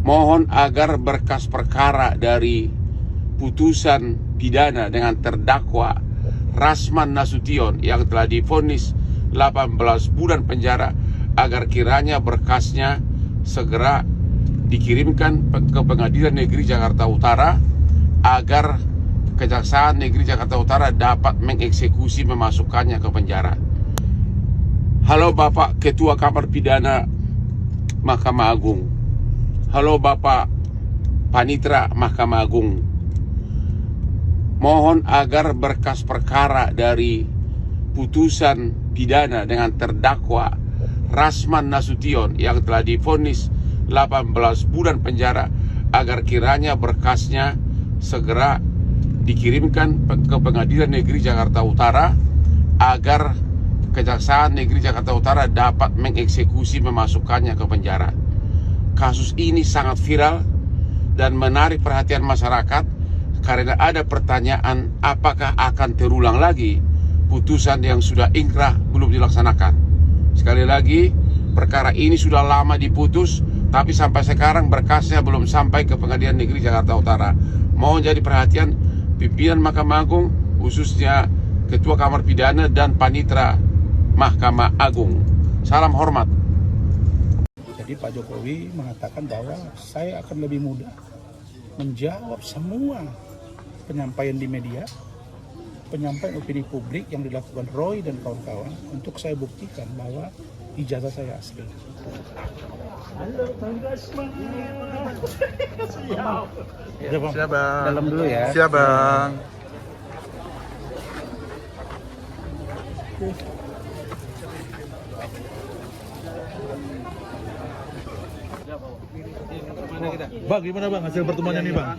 Mohon agar berkas perkara dari putusan pidana dengan terdakwa Rasman Nasution yang telah divonis 18 bulan penjara, agar kiranya berkasnya segera dikirimkan ke Pengadilan Negeri Jakarta Utara agar Kejaksaan Negeri Jakarta Utara dapat mengeksekusi memasukkannya ke penjara. Halo Bapak Ketua Kamar Pidana Mahkamah Agung. Halo Bapak Panitra Mahkamah Agung. Mohon agar berkas perkara dari putusan pidana dengan terdakwa Rasman Nasution yang telah divonis 18 bulan penjara, agar kiranya berkasnya segera dikirimkan ke Pengadilan Negeri Jakarta Utara agar Kejaksaan Negeri Jakarta Utara dapat mengeksekusi memasukkannya ke penjara. Kasus ini sangat viral dan menarik perhatian masyarakat karena ada pertanyaan apakah akan terulang lagi putusan yang sudah ingkrah belum dilaksanakan. Sekali lagi, perkara ini sudah lama diputus, tapi sampai sekarang berkasnya belum sampai ke Pengadilan Negeri Jakarta Utara. Mohon jadi perhatian pimpinan Mahkamah Agung, khususnya Ketua Kamar Pidana dan Panitra Mahkamah Agung. Salam hormat. Jadi Pak Jokowi mengatakan bahwa saya akan lebih mudah menjawab semua penyampaian di media, penyampaian opini publik yang dilakukan Roy dan kawan-kawan, untuk saya buktikan bahwa ijazah saya asli. Halo Bang Rasman. Siap. Siap Bang. Dalam dulu ya. Siap Bang. Bang, gimana Bang hasil pertemuannya nih Bang?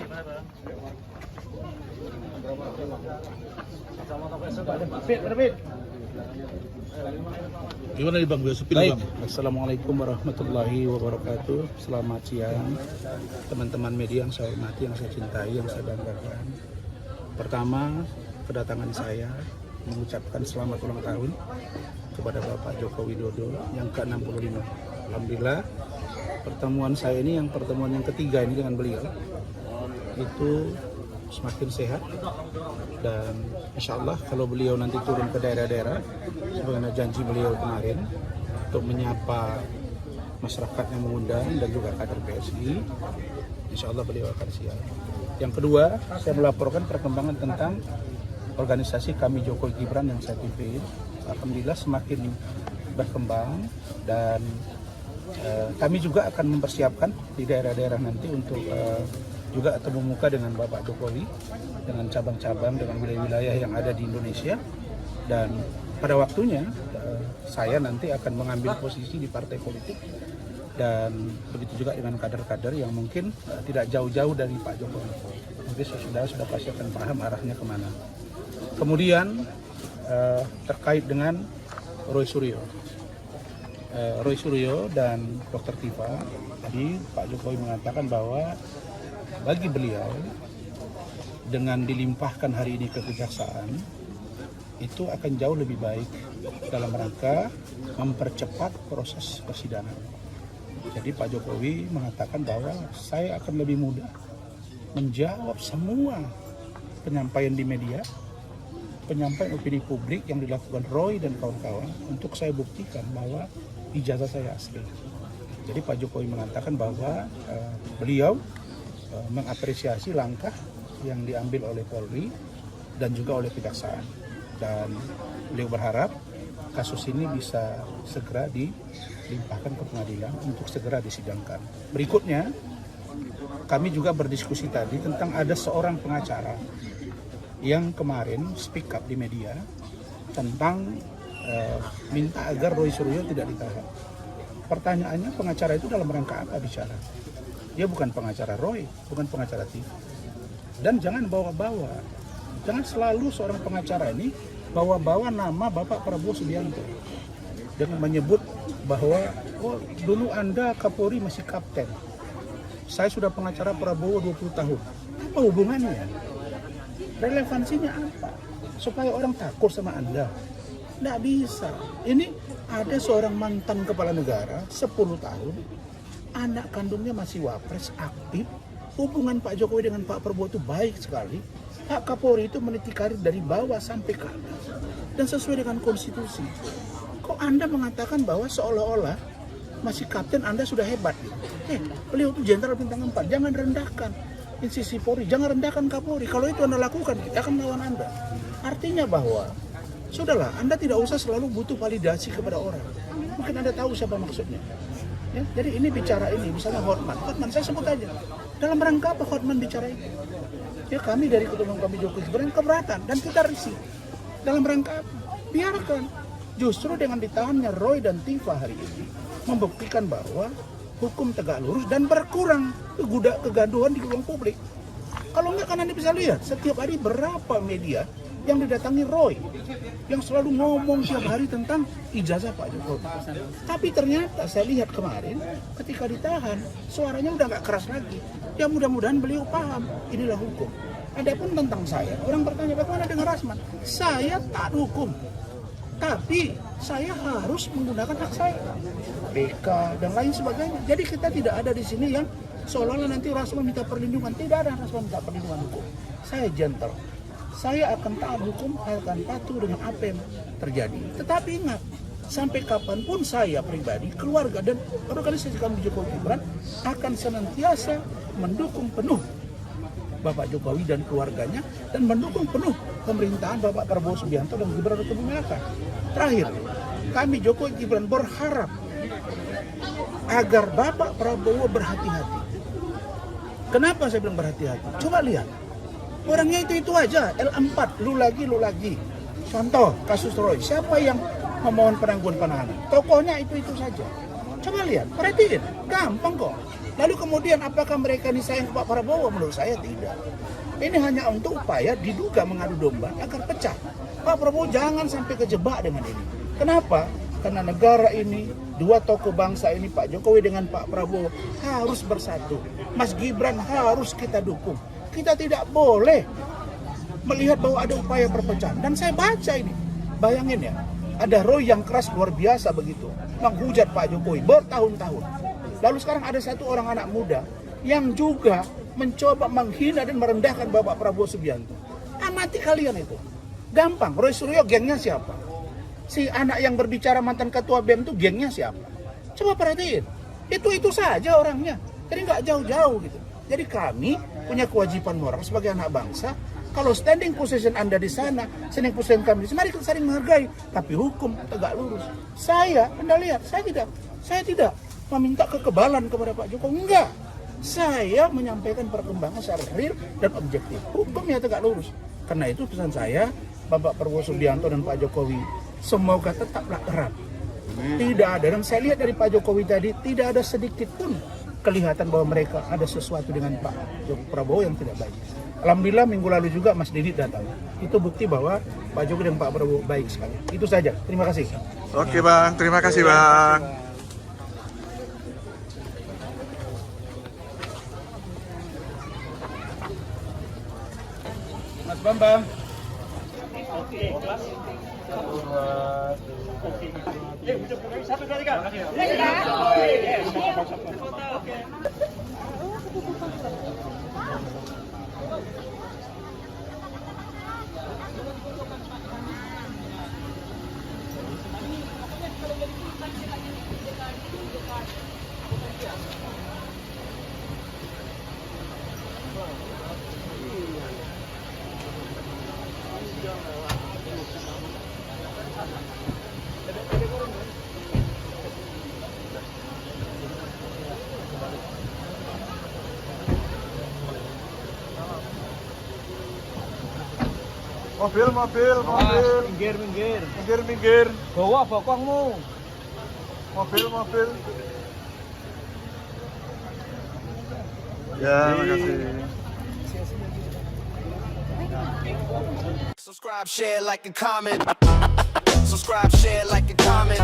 Gimana nih Bang? Baik, Assalamualaikum warahmatullahi wabarakatuh. Selamat siang teman-teman media yang saya hormati, yang saya cintai, yang saya banggakan. Pertama, kedatangan saya mengucapkan selamat ulang tahun kepada Bapak Joko Widodo yang ke-65. Alhamdulillah, pertemuan saya ini yang pertemuan yang ketiga ini dengan beliau itu semakin sehat, dan insya Allah kalau beliau nanti turun ke daerah-daerah sebagaimana janji beliau kemarin untuk menyapa masyarakat yang mengundang dan juga kader PSI, insya Allah beliau akan siap. Yang kedua, saya melaporkan perkembangan tentang organisasi kami Jokowi Gibran yang saya pimpin. Alhamdulillah semakin berkembang, dan kami juga akan mempersiapkan di daerah-daerah nanti untuk juga ketemu muka dengan Bapak Jokowi, dengan cabang-cabang, dengan wilayah-wilayah yang ada di Indonesia. Dan pada waktunya saya nanti akan mengambil posisi di partai politik, dan begitu juga dengan kader-kader yang mungkin tidak jauh-jauh dari Pak Jokowi. Mungkin sudah pasti akan paham arahnya kemana. Kemudian terkait dengan Roy Suryo dan Dr. Tifa, tadi Pak Jokowi mengatakan bahwa bagi beliau dengan dilimpahkan hari ini ke kejaksaan itu akan jauh lebih baik dalam rangka mempercepat proses persidangan. Jadi Pak Jokowi mengatakan bahwa saya akan lebih mudah menjawab semua penyampaian di media, penyampaian opini publik yang dilakukan Roy dan kawan-kawan, untuk saya buktikan bahwa ijazah saya asli. Jadi Pak Jokowi mengatakan bahwa beliau mengapresiasi langkah yang diambil oleh Polri dan juga oleh Kejaksaan, dan beliau berharap kasus ini bisa segera dilimpahkan ke pengadilan untuk segera disidangkan. Berikutnya, kami juga berdiskusi tadi tentang ada seorang pengacara yang kemarin speak up di media tentang minta agar Roy Suryo tidak ditahan. Pertanyaannya, pengacara itu dalam rangka apa bicara? Dia bukan pengacara Roy, bukan pengacara Tifa. Dan jangan bawa-bawa, jangan selalu seorang pengacara ini bawa-bawa nama Bapak Prabowo Subianto dengan menyebut bahwa oh dulu Anda Kapolri masih kapten, saya sudah pengacara Prabowo 20 tahun. Apa hubungannya? Relevansinya apa? Supaya orang takut sama Anda? Nggak bisa. Ini ada seorang mantan kepala negara 10 tahun anak kandungnya masih wapres, aktif. Hubungan Pak Jokowi dengan Pak Prabowo itu baik sekali. Pak Kapolri itu meniti karir dari bawah sampai ke atas dan sesuai dengan konstitusi. Kok Anda mengatakan bahwa seolah-olah masih kapten Anda sudah hebat gitu? Beliau itu jenderal bintang 4. Jangan rendahkan institusi Polri, jangan rendahkan Kapolri. Kalau itu Anda lakukan, kita akan melawan Anda. Artinya bahwa sudahlah, Anda tidak usah selalu butuh validasi kepada orang. Mungkin Anda tahu siapa maksudnya. Ya, jadi ini bicara ini, misalnya Hotman saya sebut aja. Dalam rangka apa Hotman bicara itu? Ya, kami dari ketua umum kami Jokowi Gibran keberatan dan kita risih. Dalam rangka apa? Biarkan. Justru dengan ditahannya Roy dan Tifa hari ini membuktikan bahwa hukum tegak lurus dan berkurang kegaduhan di ruang publik. Kalau enggak kan Anda bisa lihat setiap hari berapa media yang didatangi Roy yang selalu ngomong tiap hari tentang ijazah Pak Jokowi. Tapi ternyata saya lihat kemarin ketika ditahan suaranya udah nggak keras lagi. Ya mudah-mudahan beliau paham inilah hukum. Adapun tentang saya, orang bertanya bagaimana dengan Rasman? Saya taat hukum, tapi saya harus menggunakan hak saya, BK dan lain sebagainya. Jadi kita tidak ada di sini yang seolah-olah nanti Rasman minta perlindungan. Tidak ada Rasman minta perlindungan hukum. Saya gentle. Saya akan taat hukum, akan patuh dengan apa yang terjadi. Tetapi ingat, sampai kapanpun saya pribadi, keluarga dan organisasi kami Jokowi Gibran akan senantiasa mendukung penuh Bapak Jokowi dan keluarganya dan mendukung penuh pemerintahan Bapak Prabowo Subianto dan Gibran Raka Buming Raka. Terakhir, kami Jokowi Gibran berharap agar Bapak Prabowo berhati-hati. Kenapa saya bilang berhati-hati? Coba lihat. Orangnya itu aja, L4, lu lagi. Contoh, kasus Roy, siapa yang memohon penangguhan penahanan? Tokohnya itu saja. Coba lihat, perhatiin, gampang kok. Lalu kemudian apakah mereka ini sayang ke Pak Prabowo? Menurut saya tidak. Ini hanya untuk upaya diduga mengadu domba agar pecah. Pak Prabowo jangan sampai kejebak dengan ini. Kenapa? Karena negara ini, dua tokoh bangsa ini, Pak Jokowi dengan Pak Prabowo harus bersatu. Mas Gibran harus kita dukung. Kita tidak boleh melihat bahwa ada upaya perpecahan. Dan saya baca ini, bayangin ya, ada Roy yang keras luar biasa begitu, menghujat Pak Jokowi bertahun-tahun. Lalu sekarang ada satu orang anak muda yang juga mencoba menghina dan merendahkan Bapak Prabowo Subianto. Amati kalian itu. Gampang, Roy Suryo gengnya siapa? Si anak yang berbicara mantan ketua BEM itu gengnya siapa? Coba perhatiin. Itu saja orangnya. Jadi nggak jauh-jauh gitu. Jadi kami punya kewajiban moral sebagai anak bangsa. Kalau standing position Anda di sana, standing position kami di sini, mari kita saling menghargai. Tapi hukum tegak lurus. Anda lihat, saya tidak meminta kekebalan kepada Pak Jokowi. Enggak. Saya menyampaikan perkembangan secara real dan objektif. Hukumnya tegak lurus. Karena itu pesan saya, Bapak Prabowo Subianto dan Pak Jokowi, semoga tetaplah erat. Tidak ada, dan saya lihat dari Pak Jokowi tadi, tidak ada sedikit pun kelihatan bahwa mereka ada sesuatu dengan Pak Prabowo yang tidak baik. Alhamdulillah minggu lalu juga Mas Didit datang. Itu bukti bahwa Pak Jokowi dan Pak Prabowo baik sekali. Itu saja. Terima kasih. Oke Bang, terima kasih Bang. Mas Bambang. Mobil. Minggir. Bawa bokongmu. Mobil. Ya, makasih. Subscribe, share, like, and comment. Subscribe, share, like, and comment.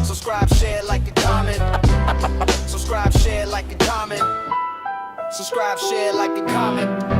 Subscribe, share, like, and comment. Subscribe, share, like, and comment. Subscribe, share, like, and comment.